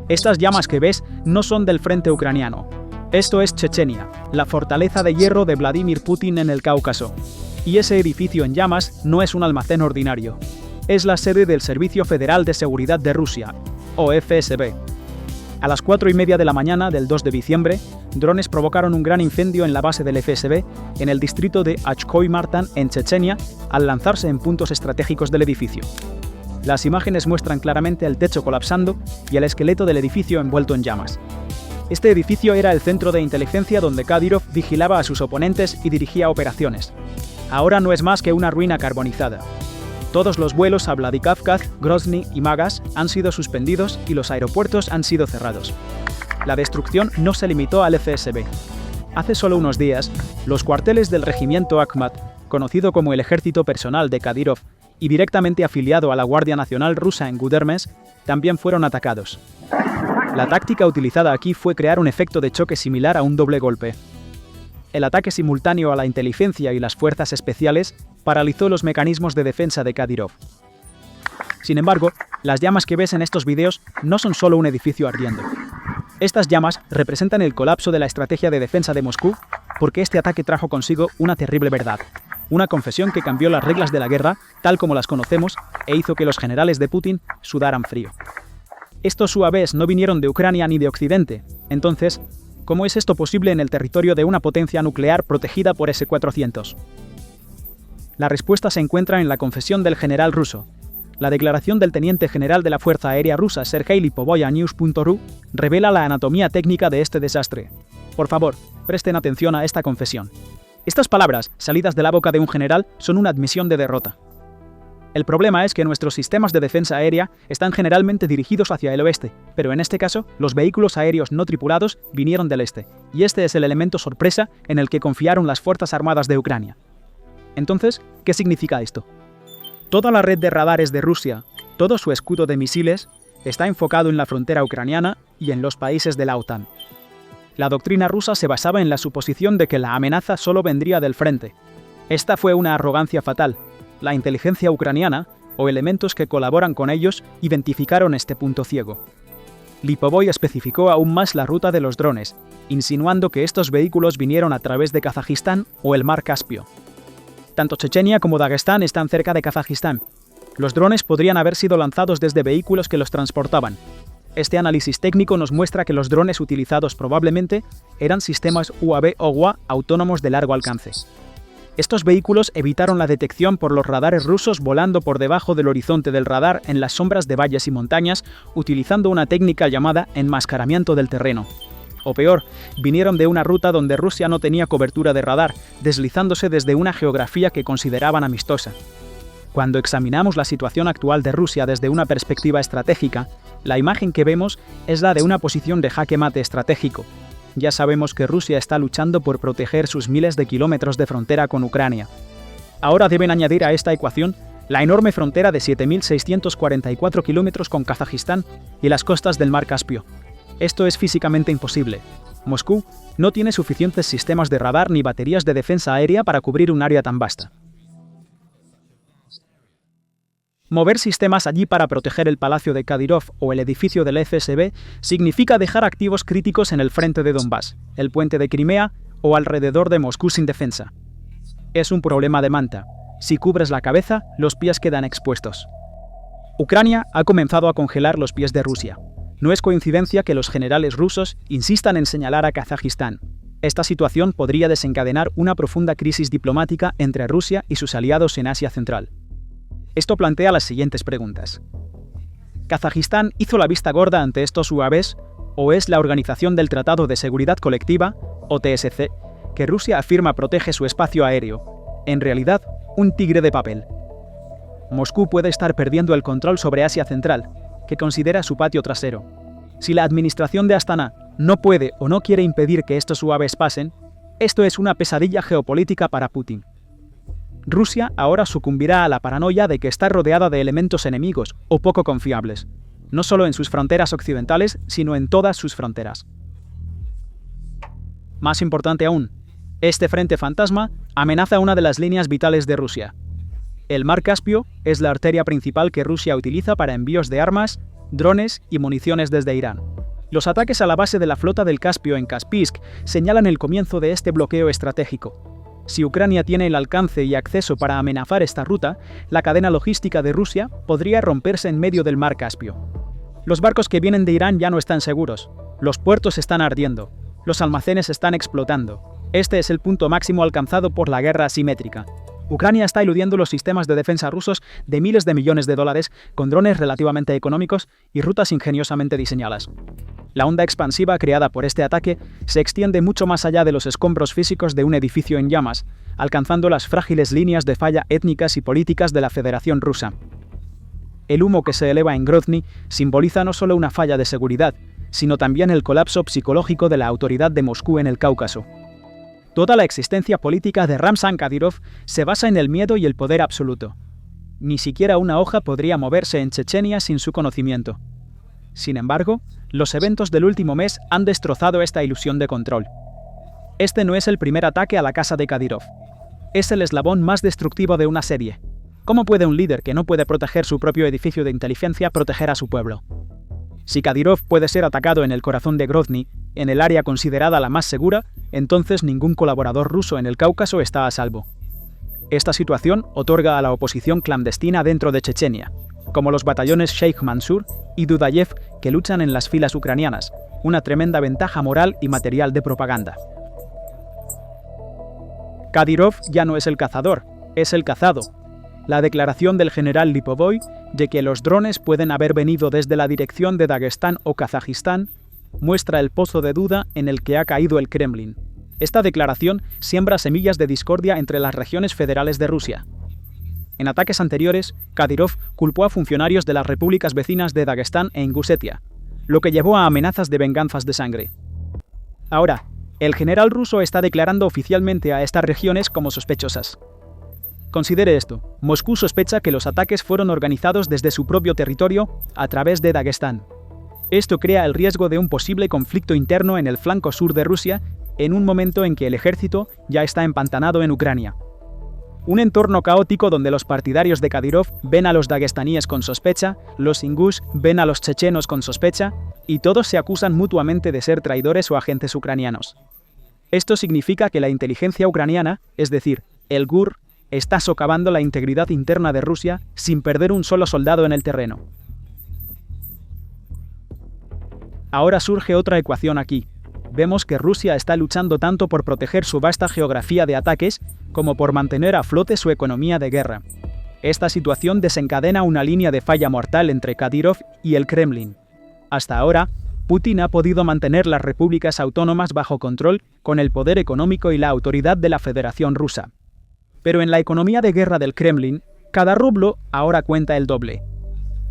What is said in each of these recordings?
Estas llamas que ves no son del frente ucraniano. Esto es Chechenia, la fortaleza de hierro de Vladimir Putin en el Cáucaso. Y ese edificio en llamas no es un almacén ordinario. Es la sede del Servicio Federal de Seguridad de Rusia, o FSB. A las 4:30 de la mañana del 2 de diciembre, drones provocaron un gran incendio en la base del FSB en el distrito de Achkoy-Martan, en Chechenia, al lanzarse en puntos estratégicos del edificio. Las imágenes muestran claramente el techo colapsando y el esqueleto del edificio envuelto en llamas. Este edificio era el centro de inteligencia donde Kadyrov vigilaba a sus oponentes y dirigía operaciones. Ahora no es más que una ruina carbonizada. Todos los vuelos a Vladikavkaz, Grozny y Magas han sido suspendidos y los aeropuertos han sido cerrados. La destrucción no se limitó al FSB. Hace solo unos días, los cuarteles del regimiento Akhmat, conocido como el ejército personal de Kadyrov y directamente afiliado a la Guardia Nacional rusa en Gudermes, también fueron atacados. La táctica utilizada aquí fue crear un efecto de choque similar a un doble golpe. El ataque simultáneo a la inteligencia y las fuerzas especiales paralizó los mecanismos de defensa de Kadyrov. Sin embargo, las llamas que ves en estos vídeos no son solo un edificio ardiendo. Estas llamas representan el colapso de la estrategia de defensa de Moscú, porque este ataque trajo consigo una terrible verdad, una confesión que cambió las reglas de la guerra, tal como las conocemos, e hizo que los generales de Putin sudaran frío. Estos UAVs no vinieron de Ucrania ni de Occidente, entonces, ¿cómo es esto posible en el territorio de una potencia nuclear protegida por S-400? La respuesta se encuentra en la confesión del general ruso. La declaración del teniente general de la Fuerza Aérea Rusa, Sergei Lipovoy, a News.ru, revela la anatomía técnica de este desastre. Por favor, presten atención a esta confesión. Estas palabras, salidas de la boca de un general, son una admisión de derrota. El problema es que nuestros sistemas de defensa aérea están generalmente dirigidos hacia el oeste, pero en este caso, los vehículos aéreos no tripulados vinieron del este, y este es el elemento sorpresa en el que confiaron las Fuerzas Armadas de Ucrania. Entonces, ¿qué significa esto? Toda la red de radares de Rusia, todo su escudo de misiles, está enfocado en la frontera ucraniana y en los países de la OTAN. La doctrina rusa se basaba en la suposición de que la amenaza solo vendría del frente. Esta fue una arrogancia fatal. La inteligencia ucraniana, o elementos que colaboran con ellos, identificaron este punto ciego. Lipovoy especificó aún más la ruta de los drones, insinuando que estos vehículos vinieron a través de Kazajistán o el mar Caspio. Tanto Chechenia como Dagestán están cerca de Kazajistán. Los drones podrían haber sido lanzados desde vehículos que los transportaban. Este análisis técnico nos muestra que los drones utilizados probablemente eran sistemas UAV o UA autónomos de largo alcance. Estos vehículos evitaron la detección por los radares rusos volando por debajo del horizonte del radar en las sombras de valles y montañas, utilizando una técnica llamada enmascaramiento del terreno. O peor, vinieron de una ruta donde Rusia no tenía cobertura de radar, deslizándose desde una geografía que consideraban amistosa. Cuando examinamos la situación actual de Rusia desde una perspectiva estratégica, la imagen que vemos es la de una posición de jaque mate estratégico. Ya sabemos que Rusia está luchando por proteger sus miles de kilómetros de frontera con Ucrania. Ahora deben añadir a esta ecuación la enorme frontera de 7.644 kilómetros con Kazajistán y las costas del mar Caspio. Esto es físicamente imposible. Moscú no tiene suficientes sistemas de radar ni baterías de defensa aérea para cubrir un área tan vasta. Mover sistemas allí para proteger el palacio de Kadyrov o el edificio del FSB significa dejar activos críticos en el frente de Donbass, el puente de Crimea o alrededor de Moscú sin defensa. Es un problema de manta. Si cubres la cabeza, los pies quedan expuestos. Ucrania ha comenzado a congelar los pies de Rusia. No es coincidencia que los generales rusos insistan en señalar a Kazajistán. Esta situación podría desencadenar una profunda crisis diplomática entre Rusia y sus aliados en Asia Central. Esto plantea las siguientes preguntas. ¿Kazajistán hizo la vista gorda ante estos UAVs o es la Organización del Tratado de Seguridad Colectiva, OTSC, que Rusia afirma protege su espacio aéreo, en realidad un tigre de papel? Moscú puede estar perdiendo el control sobre Asia Central, que considera su patio trasero. Si la administración de Astana no puede o no quiere impedir que estos UAVs pasen, esto es una pesadilla geopolítica para Putin. Rusia ahora sucumbirá a la paranoia de que está rodeada de elementos enemigos o poco confiables, no solo en sus fronteras occidentales, sino en todas sus fronteras. Más importante aún, este frente fantasma amenaza una de las líneas vitales de Rusia. El mar Caspio es la arteria principal que Rusia utiliza para envíos de armas, drones y municiones desde Irán. Los ataques a la base de la flota del Caspio en Kaspisk señalan el comienzo de este bloqueo estratégico. Si Ucrania tiene el alcance y acceso para amenazar esta ruta, la cadena logística de Rusia podría romperse en medio del mar Caspio. Los barcos que vienen de Irán ya no están seguros. Los puertos están ardiendo. Los almacenes están explotando. Este es el punto máximo alcanzado por la guerra asimétrica. Ucrania está eludiendo los sistemas de defensa rusos de miles de millones de dólares con drones relativamente económicos y rutas ingeniosamente diseñadas. La onda expansiva creada por este ataque se extiende mucho más allá de los escombros físicos de un edificio en llamas, alcanzando las frágiles líneas de falla étnicas y políticas de la Federación Rusa. El humo que se eleva en Grozny simboliza no solo una falla de seguridad, sino también el colapso psicológico de la autoridad de Moscú en el Cáucaso. Toda la existencia política de Ramzan Kadyrov se basa en el miedo y el poder absoluto. Ni siquiera una hoja podría moverse en Chechenia sin su conocimiento. Sin embargo, los eventos del último mes han destrozado esta ilusión de control. Este no es el primer ataque a la casa de Kadyrov. Es el eslabón más destructivo de una serie. ¿Cómo puede un líder que no puede proteger su propio edificio de inteligencia proteger a su pueblo? Si Kadyrov puede ser atacado en el corazón de Grozny, en el área considerada la más segura, entonces ningún colaborador ruso en el Cáucaso está a salvo. Esta situación otorga a la oposición clandestina dentro de Chechenia, como los batallones Sheikh Mansur y Dudayev que luchan en las filas ucranianas, una tremenda ventaja moral y material de propaganda. Kadyrov ya no es el cazador, es el cazado. La declaración del general Lipovoi de que los drones pueden haber venido desde la dirección de Dagestán o Kazajistán muestra el pozo de duda en el que ha caído el Kremlin. Esta declaración siembra semillas de discordia entre las regiones federales de Rusia. En ataques anteriores, Kadyrov culpó a funcionarios de las repúblicas vecinas de Dagestán e Ingusetia, lo que llevó a amenazas de venganzas de sangre. Ahora, el general ruso está declarando oficialmente a estas regiones como sospechosas. Considere esto: Moscú sospecha que los ataques fueron organizados desde su propio territorio a través de Dagestán. Esto crea el riesgo de un posible conflicto interno en el flanco sur de Rusia, en un momento en que el ejército ya está empantanado en Ucrania. Un entorno caótico donde los partidarios de Kadyrov ven a los dagestaníes con sospecha, los ingús ven a los chechenos con sospecha, y todos se acusan mutuamente de ser traidores o agentes ucranianos. Esto significa que la inteligencia ucraniana, es decir, el GUR, está socavando la integridad interna de Rusia sin perder un solo soldado en el terreno. Ahora surge otra ecuación aquí. Vemos que Rusia está luchando tanto por proteger su vasta geografía de ataques como por mantener a flote su economía de guerra. Esta situación desencadena una línea de falla mortal entre Kadyrov y el Kremlin. Hasta ahora, Putin ha podido mantener las repúblicas autónomas bajo control con el poder económico y la autoridad de la Federación Rusa. Pero en la economía de guerra del Kremlin, cada rublo ahora cuenta el doble.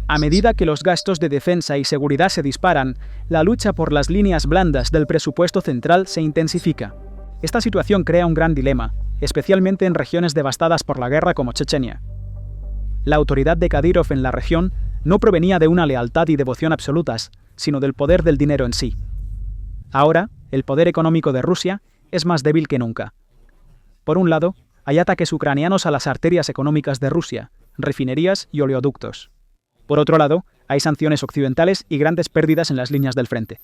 A medida que los gastos de defensa y seguridad se disparan, la lucha por las líneas blandas del presupuesto central se intensifica. Esta situación crea un gran dilema, especialmente en regiones devastadas por la guerra como Chechenia. La autoridad de Kadyrov en la región no provenía de una lealtad y devoción absolutas, sino del poder del dinero en sí. Ahora, el poder económico de Rusia es más débil que nunca. Por un lado, hay ataques ucranianos a las arterias económicas de Rusia, refinerías y oleoductos. Por otro lado, hay sanciones occidentales y grandes pérdidas en las líneas del frente.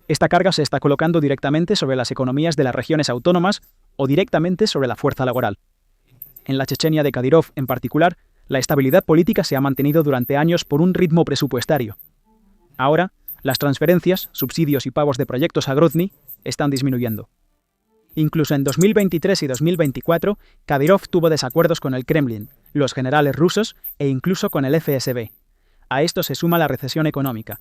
Esta carga se está colocando directamente sobre las economías de las regiones autónomas o directamente sobre la fuerza laboral. En la Chechenia de Kadyrov, en particular, la estabilidad política se ha mantenido durante años por un ritmo presupuestario. Ahora, las transferencias, subsidios y pagos de proyectos a Grozny están disminuyendo. Incluso en 2023 y 2024, Kadyrov tuvo desacuerdos con el Kremlin, los generales rusos e incluso con el FSB. A esto se suma la recesión económica.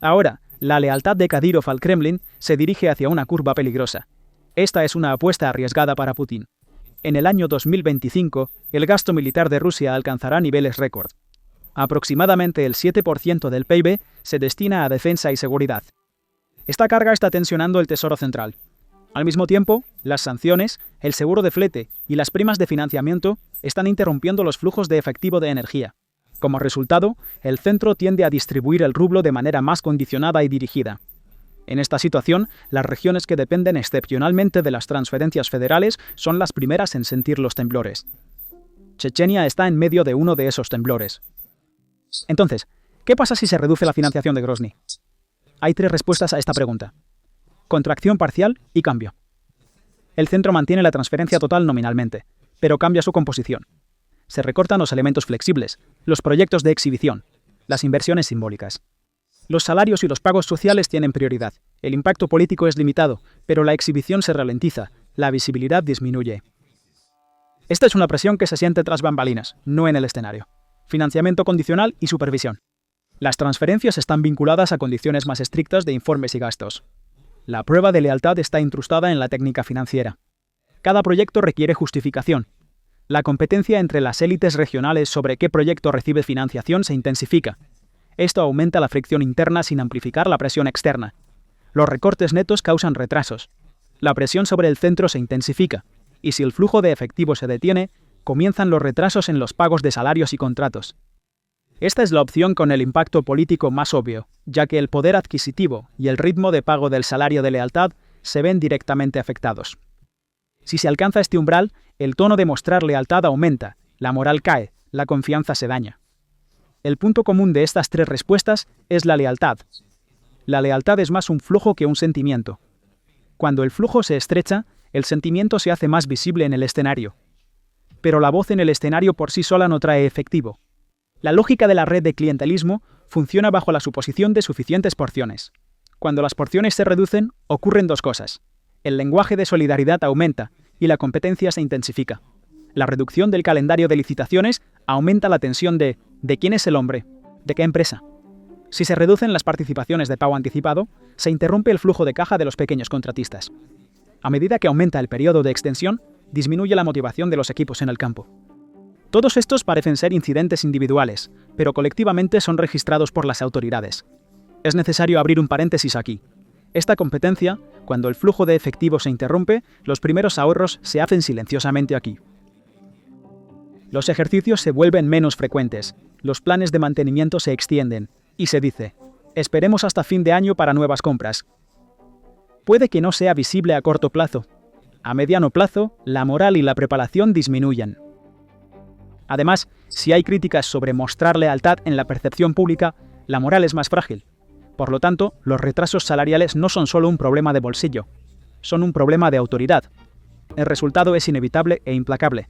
Ahora, la lealtad de Kadyrov al Kremlin se dirige hacia una curva peligrosa. Esta es una apuesta arriesgada para Putin. En el año 2025, el gasto militar de Rusia alcanzará niveles récord. Aproximadamente el 7% del PIB se destina a defensa y seguridad. Esta carga está tensionando el Tesoro Central. Al mismo tiempo, las sanciones, el seguro de flete y las primas de financiamiento están interrumpiendo los flujos de efectivo de energía. Como resultado, el centro tiende a distribuir el rublo de manera más condicionada y dirigida. En esta situación, las regiones que dependen excepcionalmente de las transferencias federales son las primeras en sentir los temblores. Chechenia está en medio de uno de esos temblores. Entonces, ¿Qué pasa si se reduce la financiación de Grozny? Hay 3 respuestas a esta pregunta: contracción parcial y cambio. El centro mantiene la transferencia total nominalmente, pero cambia su composición. Se recortan los elementos flexibles, los proyectos de exhibición, las inversiones simbólicas. Los salarios y los pagos sociales tienen prioridad. El impacto político es limitado, pero la exhibición se ralentiza, la visibilidad disminuye. Esta es una presión que se siente tras bambalinas, no en el escenario. Financiamiento condicional y supervisión. Las transferencias están vinculadas a condiciones más estrictas de informes y gastos. La prueba de lealtad está incrustada en la técnica financiera. Cada proyecto requiere justificación. La competencia entre las élites regionales sobre qué proyecto recibe financiación se intensifica. Esto aumenta la fricción interna sin amplificar la presión externa. Los recortes netos causan retrasos. La presión sobre el centro se intensifica, y si el flujo de efectivo se detiene, comienzan los retrasos en los pagos de salarios y contratos. Esta es la opción con el impacto político más obvio, ya que el poder adquisitivo y el ritmo de pago del salario de lealtad se ven directamente afectados. Si se alcanza este umbral, el tono de mostrar lealtad aumenta, la moral cae, la confianza se daña. El punto común de estas 3 respuestas es la lealtad. La lealtad es más un flujo que un sentimiento. Cuando el flujo se estrecha, el sentimiento se hace más visible en el escenario. Pero la voz en el escenario por sí sola no trae efectivo. La lógica de la red de clientelismo funciona bajo la suposición de suficientes porciones. Cuando las porciones se reducen, ocurren 2 cosas. El lenguaje de solidaridad aumenta y la competencia se intensifica. La reducción del calendario de licitaciones aumenta la tensión de ¿quién es el hombre? ¿De qué empresa? Si se reducen las participaciones de pago anticipado, se interrumpe el flujo de caja de los pequeños contratistas. A medida que aumenta el periodo de extensión, disminuye la motivación de los equipos en el campo. Todos estos parecen ser incidentes individuales, pero colectivamente son registrados por las autoridades. Es necesario abrir un paréntesis aquí. Esta competencia, cuando el flujo de efectivo se interrumpe, los primeros ahorros se hacen silenciosamente aquí. Los ejercicios se vuelven menos frecuentes, los planes de mantenimiento se extienden, y se dice, esperemos hasta fin de año para nuevas compras. Puede que no sea visible a corto plazo. A mediano plazo, la moral y la preparación disminuyen. Además, si hay críticas sobre mostrar lealtad en la percepción pública, la moral es más frágil. Por lo tanto, los retrasos salariales no son solo un problema de bolsillo, son un problema de autoridad. El resultado es inevitable e implacable.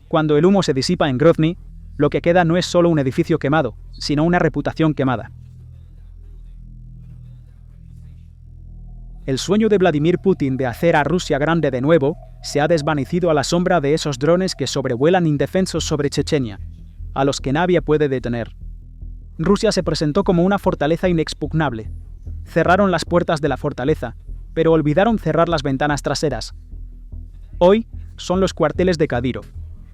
Cuando el humo se disipa en Grozny, lo que queda no es solo un edificio quemado, sino una reputación quemada. El sueño de Vladimir Putin de hacer a Rusia grande de nuevo se ha desvanecido a la sombra de esos drones que sobrevuelan indefensos sobre Chechenia, a los que nadie puede detener. Rusia se presentó como una fortaleza inexpugnable. Cerraron las puertas de la fortaleza, pero olvidaron cerrar las ventanas traseras. Hoy son los cuarteles de Kadyrov,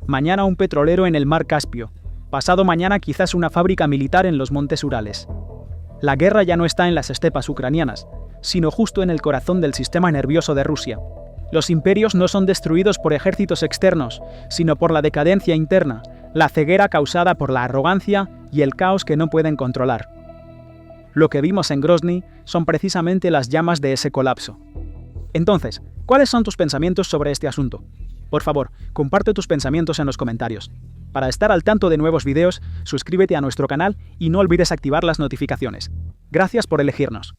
mañana un petrolero en el mar Caspio, pasado mañana quizás una fábrica militar en los montes Urales. La guerra ya no está en las estepas ucranianas, sino justo en el corazón del sistema nervioso de Rusia. Los imperios no son destruidos por ejércitos externos, sino por la decadencia interna, la ceguera causada por la arrogancia y el caos que no pueden controlar. Lo que vimos en Grozny son precisamente las llamas de ese colapso. Entonces, ¿cuáles son tus pensamientos sobre este asunto? Por favor, comparte tus pensamientos en los comentarios. Para estar al tanto de nuevos videos, suscríbete a nuestro canal y no olvides activar las notificaciones. Gracias por elegirnos.